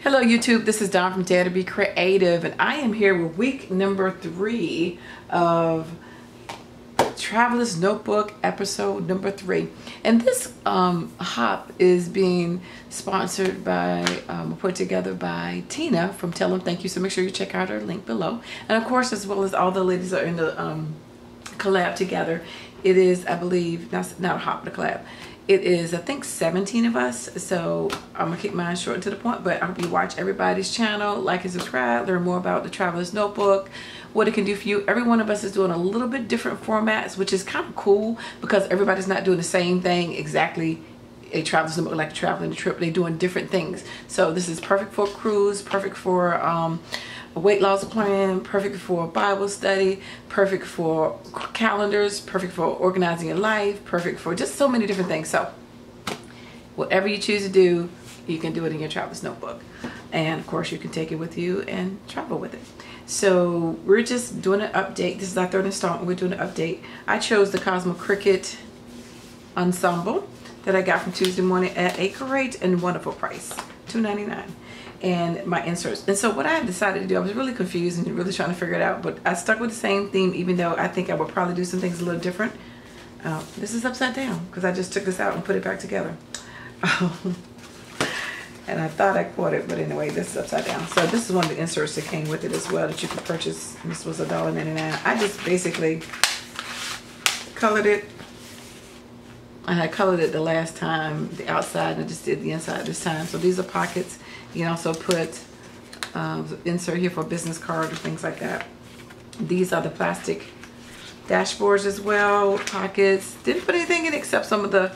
Hello YouTube, this is Dawn from Dare to Be Creative, and I am here with week number 3 of Traveler's Notebook, episode number 3. And this hop is being sponsored by, put together by Tina from Tell Them Thank You. So make sure you check out her link below. And of course, as well as all the ladies are in the collab together. It is, I believe, not a hop, but a collab. It is, I think, 17 of us, so I'm gonna keep mine short and to the point, but I hope you watch everybody's channel, like and subscribe, learn more about the Traveler's Notebook, what it can do for you. Every one of us is doing a little bit different formats, which is kind of cool because everybody's not doing the same thing exactly. A Traveler's Notebook, like traveling the trip, they're doing different things. So this is perfect for a cruise, perfect for a weight loss plan, perfect for Bible study, perfect for calendars, perfect for organizing your life, perfect for just so many different things. So whatever you choose to do, you can do it in your Traveler's Notebook. And of course you can take it with you and travel with it. So we're just doing an update. This is our 3rd installment. We're doing an update. I chose the Cosmo Cricket Ensemble that I got from Tuesday morning at a great and wonderful price, $2.99. And my inserts. And so what I decided to do, I was really confused and really trying to figure it out, but I stuck with the same theme, even though I think I would probably do some things a little different. This is upside down because I just took this out and put it back together. And I thought I caught it, but anyway, this is upside down. So this is one of the inserts that came with it as well that you could purchase. This was $1.99. I just basically colored it. I had colored it the last time, the outside, and I just did the inside this time. So these are pockets. You can also put insert here for a business card or things like that. These are the plastic dashboards as well, pockets. Didn't put anything in except some of the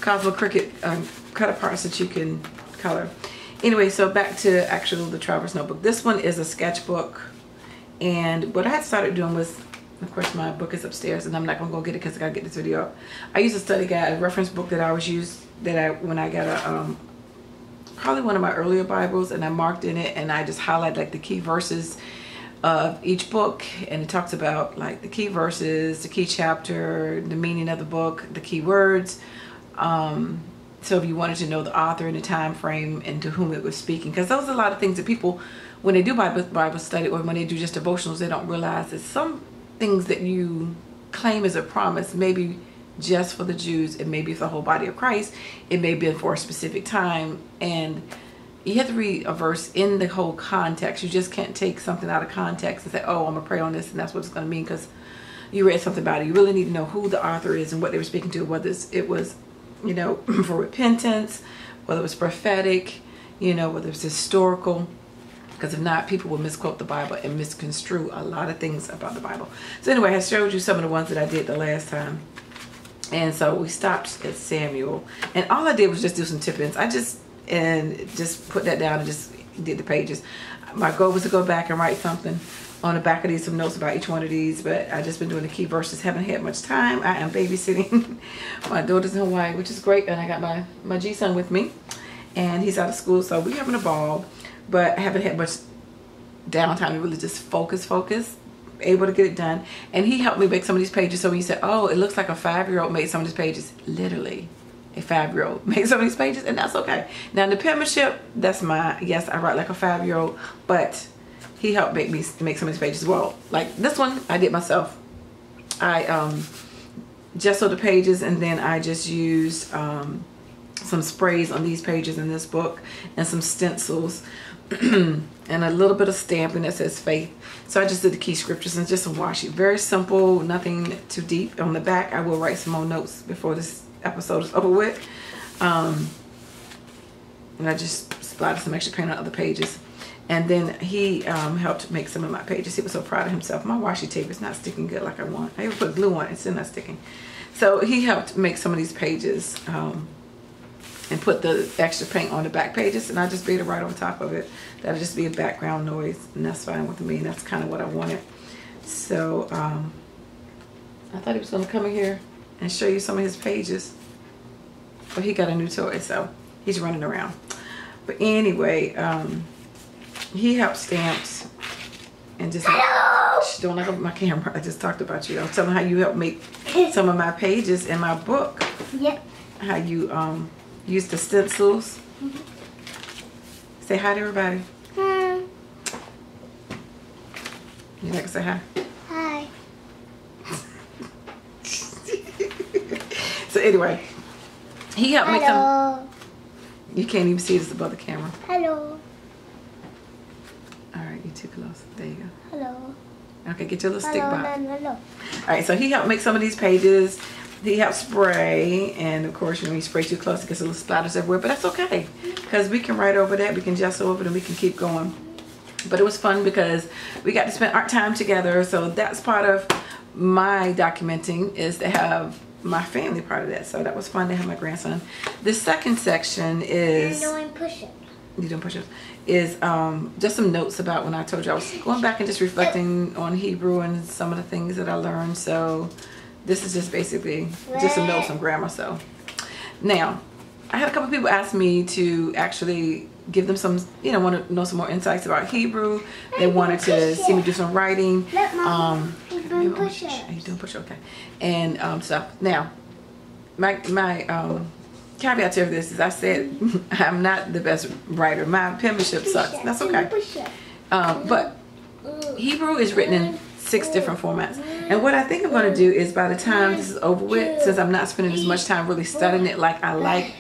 Cosmo Cricket cut aparts that you can color. Anyway, so back to the Traveler's Notebook. This one is a sketchbook, and what I had started doing was, of course, my book is upstairs, and I'm not gonna go get it because I gotta get this video up. I use a study guide, a reference book that I always use when I got a probably one of my earlier Bibles, and I marked in it and I just highlight like the key verses of each book, and it talks about like the key verses, the key chapter, the meaning of the book, the key words. So if you wanted to know the author and the time frame and to whom it was speaking, because those are a lot of things that people, when they do Bible study or when they do just devotionals, they don't realize that some things that you claim as a promise, maybe just for the Jews, it may be for the whole body of Christ, it may be for a specific time, and you have to read a verse in the whole context. You just can't take something out of context and say, oh, I'm gonna pray on this and that's what it's gonna mean because you read something about it. You really need to know who the author is and what they were speaking to, whether it was, you know, for repentance, whether it was prophetic, you know, whether it's historical, because if not, people will misquote the Bible and misconstrue a lot of things about the Bible. So anyway, I showed you some of the ones that I did the last time. And so we stopped at Samuel, and all I did was just do some tip-ins. I just put that down and just did the pages. My goal was to go back and write something on the back of these, some notes about each one of these, but I just been doing the key verses. Haven't had much time. I am babysitting. My daughter's in Hawaii, which is great, and I got my G-son with me, and he's out of school, so we're having a ball, but I haven't had much downtime to really just focus. Able to get it done, and he helped me make some of these pages. So he said, oh, it looks like a 5-year-old made some of these pages. Literally a 5-year-old made some of these pages, and that's okay. Now the penmanship, that's my, yes, I write like a 5-year-old, but he helped make some of these pages. Well, like this one I did myself. I gessoed the pages, and then I just used some sprays on these pages in this book and some stencils and a little bit of stamping that says faith. So I just did the key scriptures and just some washi. Very simple, nothing too deep. On the back, I will write some more notes before this episode is over with. And I just splattered some extra paint on other pages. And then he helped make some of my pages. He was so proud of himself. My washi tape is not sticking good like I want. I even put glue on it, it's still not sticking. So he helped make some of these pages and put the extra paint on the back pages, and I just beat it right over top of it. That'll just be a background noise, and that's fine with me, and that's kind of what I wanted. So I thought he was going to come in here and show you some of his pages, but he got a new toy, so he's running around. But anyway, he helped stamps and just don't look at my camera. I just talked about you. I was telling how you helped make some of my pages in my book. Yep. How you use the stencils. Say hi to everybody. Hi. You like to say hi? Hi. So anyway, he helped make some. Hello. You can't even see this above the camera. Hello. All right, you too close. There you go. Hello. Okay, get your little stick Hello. box. Hello. All right, so he helped make some of these pages. He helped spray, and of course, you spray too close, it gets a little splatters everywhere, but that's okay, because we can write over that, we can gesso over it, and we can keep going. But it was fun because we got to spend our time together, so that's part of my documenting, is to have my family part of that. So that was fun to have my grandson. The second section is... I'm doing push-ups. You doing push-ups? Is just some notes about when I told you I was going back and just reflecting on Hebrew and some of the things that I learned. So this is just basically just some notes on grammar. So now I had a couple people ask me to actually give them some, want to know some more insights about Hebrew. They wanted to see me do some writing. Look, Mom, he's doing push-ups. He's doing push-ups, okay. And stuff. Now, my caveat to this is I said I'm not the best writer. My penmanship sucks. That's okay. But Hebrew is written in 6 different formats. And what I think I'm going to do is by the time this is over with, since I'm not spending as much time really studying it like I like,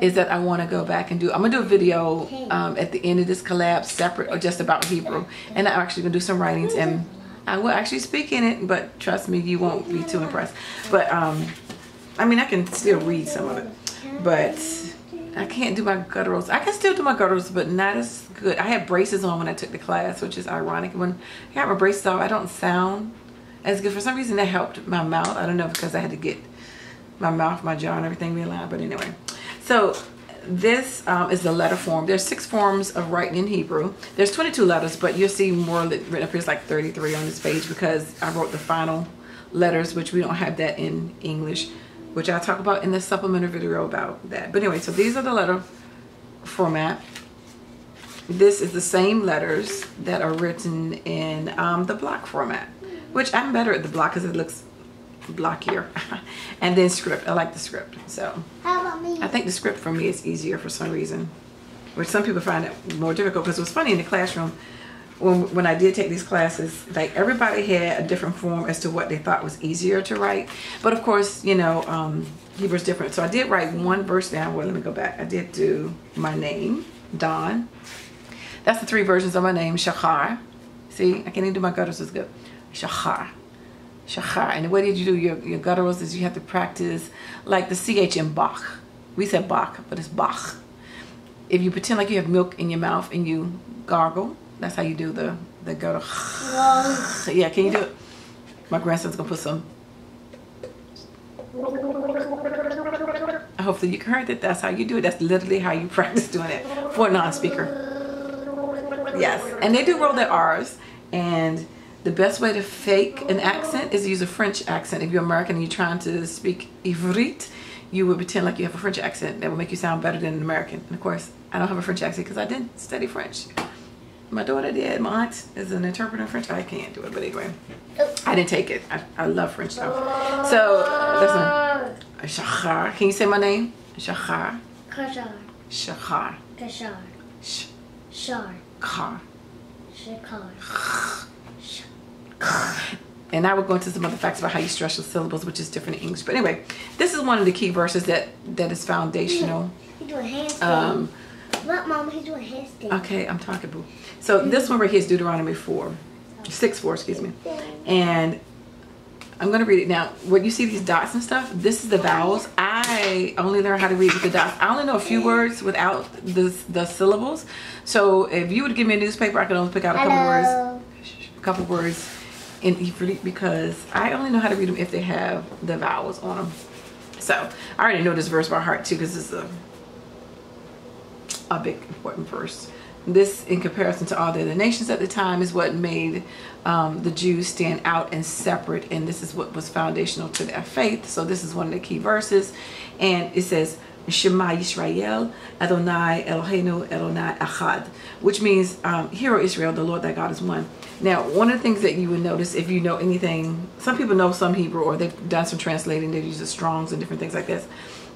is that I want to go back and I'm going to do a video at the end of this collab separate or just about Hebrew. And I'm actually going to do some writings and I will actually speak in it, but trust me, you won't be too impressed. But I mean, I can still read some of it, but I can't do my gutturals. I can still do my gutturals, but not as good. I had braces on when I took the class, which is ironic. When I got my braces on, I don't sound as good. For some reason, that helped my mouth. I don't know, because I had to get my mouth, my jaw, and everything realigned. But anyway, so this is the letter form. There's 6 forms of writing in Hebrew. There's 22 letters, but you'll see more written up here. It's like 33 on this page because I wrote the final letters, which we don't have that in English, which I'll talk about in the supplementary video about that. But anyway, so these are the letter format. This is the same letters that are written in the block format, which I'm better at the block because it looks blockier. And then script. I like the script. So How about me? I think the script for me is easier for some reason, which some people find it more difficult, because it was funny in the classroom when I did take these classes, like everybody had a different form as to what they thought was easier to write. But of course, Hebrew's different. So I did write one verse down. Well, let me go back. I did do my name, Dawn. That's the 3 versions of my name, Shachar. See, I can't even do my gutters as good. Shachar. Shachar. And the way that you do your gutturals is you have to practice like the CH in Bach. We said Bach, but it's Bach. If you pretend like you have milk in your mouth and you gargle, that's how you do the gutter. Yeah, can you do it? My grandson's gonna put some. Hopefully you heard that. That's how you do it. That's literally how you practice doing it for a non-speaker. Yes, and they do roll their R's. And the best way to fake an accent is to use a French accent. If you're American and you're trying to speak Ivrit, you would pretend like you have a French accent. That would make you sound better than an American. And of course, I don't have a French accent because I didn't study French. My daughter did. My aunt is an interpreter in French. I can't do it, but anyway, I didn't take it. I love French though. So listen, Shachar. Can you say my name? Shachar. Kashar. Shachar. Kashar. Shar. Shar. Shakar. Shakar. And I will go into some other facts about how you stress your syllables, which is different in English. But anyway, this is one of the key verses that is foundational. He's doing handstand. Look, Mama, he's doing handstand. Okay, I'm talking, boo. So this one right here is Deuteronomy 6:4, excuse me. And I'm going to read it now. When you see these dots and stuff, this is the vowels. I only learned how to read with the dots. I only know a few words without the syllables. So if you would give me a newspaper, I could only pick out a couple words in Hebrew, because I only know how to read them if they have the vowels on them. So I already know this verse by heart too, because it's a big important verse. This, in comparison to all the other nations at the time, is what made the Jews stand out and separate, and this is what was foundational to their faith. So this is one of the key verses, and it says Shema Yisrael Adonai Eloheinu Adonai Echad, which means Hear, O Israel, the Lord thy God is one. Now, one of the things that you would notice if you know anything, some people know some Hebrew or they've done some translating, they use the Strongs and different things like this.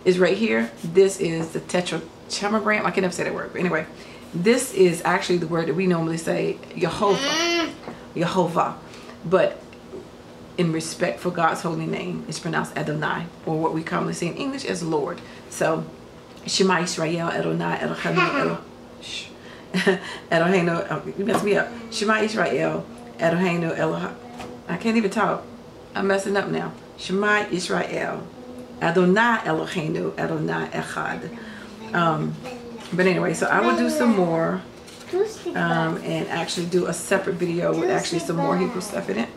is right here. This is the tetragrammaton. I can never say that word. But anyway, this is actually the word that we normally say Jehovah. Jehovah. But in respect for God's holy name, it's pronounced Adonai, or what we commonly say in English as Lord. So, Shema Yisrael, Adonai, Eloheinu, Eloheinu, you messed me up. Shema Yisrael, Eloheinu, Eloheinu. I can't even talk. I'm messing up now. Shema Yisrael, Adonai Eloheinu, Adonai Echad. But anyway, so I will do some more and actually do a separate video with actually some more Hebrew stuff in it.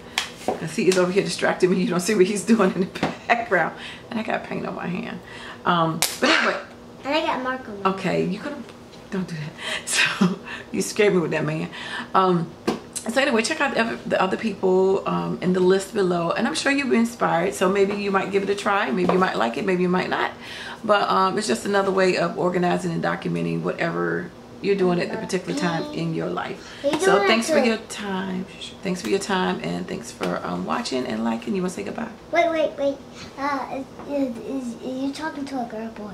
Because he is over here distracting me. You don't see what he's doing in the background. And I got paint on my hand. But anyway. And I got mark on my okay, you could have, don't do that. So, you scared me with that, man. So anyway, check out the other people in the list below. And I'm sure you'll be inspired. So maybe you might give it a try. Maybe you might like it. Maybe you might not. But it's just another way of organizing and documenting whatever you're doing at the particular time in your life. So thanks for your time. Thanks for your time, and thanks for watching and liking. You want to say goodbye? Wait. Is you talking to a girl or boy?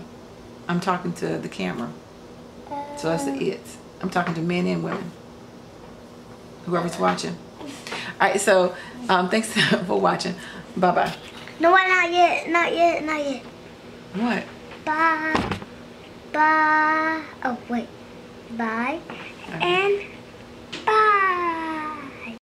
I'm talking to the camera. So that's the it. I'm talking to men and women. Whoever's watching. All right, so thanks for watching. Bye-bye. No, not yet. Not yet. What? Bye. Bye. Oh, wait. Bye. And bye.